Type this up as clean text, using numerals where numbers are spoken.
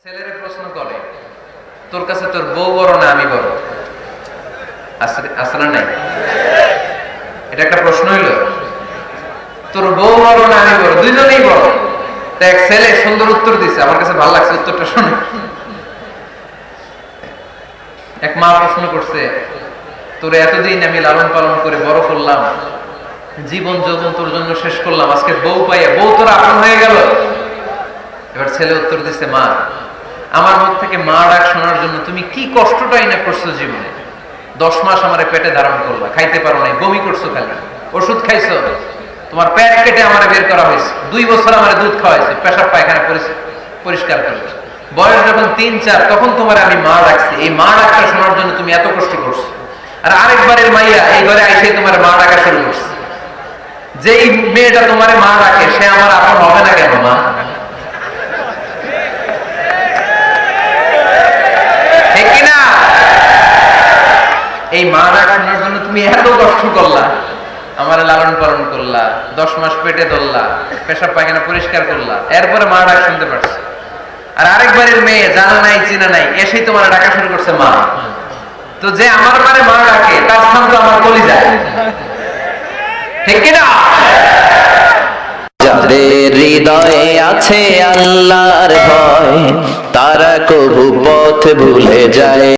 ছেলেরে প্রশ্ন করে, তোর কাছে তোর বউ বড় না আমি বড়? আসলে নাই, এটা একটা প্রশ্ন হইলো। তোর বউ বড় না আমি বড়? দুইজনেই বড়। তো এক ছেলে সুন্দর উত্তর দিছে, আমার কাছে ভালো লাগছে উত্তরটা শুনে। এক মা প্রশ্ন করছে, তোর এতদিন আমি লালন পালন করে বড় করলাম, জীবন যৌবন তোর জন্য শেষ করলাম, আজকে বউ পাইয়া বউ তোর আপন হয়ে গেল। এবার ছেলে উত্তর দিছে, মা আমার মুখ থেকে মা ডাক শোনার জন্য তুমি কি কষ্টটাই না করছো জীবনে। 10 মাস আমার পেটে ধারণ করলা, খাইতে পারো নাই, বমি করছো, খালি ওষুধ খাইছো, তোমার পেট কেটে আমার বের করা হয়েছে, 2 বছর আমার দুধ খাওয়াইছে, পেশাব পায়খানা পরিষ্কার করেছে, বয়স যখন 3-4 তখন তোমার আমি মা ডাকছি। এই মা ডাকটা শোনার জন্য তুমি এত কষ্ট করছো, আর আরেকবারের মাইয়া এই ঘরে আইসে তোমার মা ডাকা শুরু করছে। যেই মেয়েটা তোমার মা ডাকে সে আমার আপন হবে না কেন মা? ঠিক কিনা? এই মা ডাক শোনার জন্য তুমি এত কষ্ট করলা, আমার লালন পালন করলা, 10 মাস পেটে ধরলা, পেশাব পায়খানা পরিষ্কার করলা, এরপরে মা ডাক শুনতে পারছে। আর আরেকবারের মেয়ে জানা নাই চিনা নাই এসেই তোমার ডাকা শুরু করছে মা। তো যে আমার মানে মা ডাকে তার স্থান তো আমার কলিজায়, ঠিক কিনা? যাদের হৃদয়ে আছে আল্লাহর ভয়, তারা কবু পথ ভুলে যায়।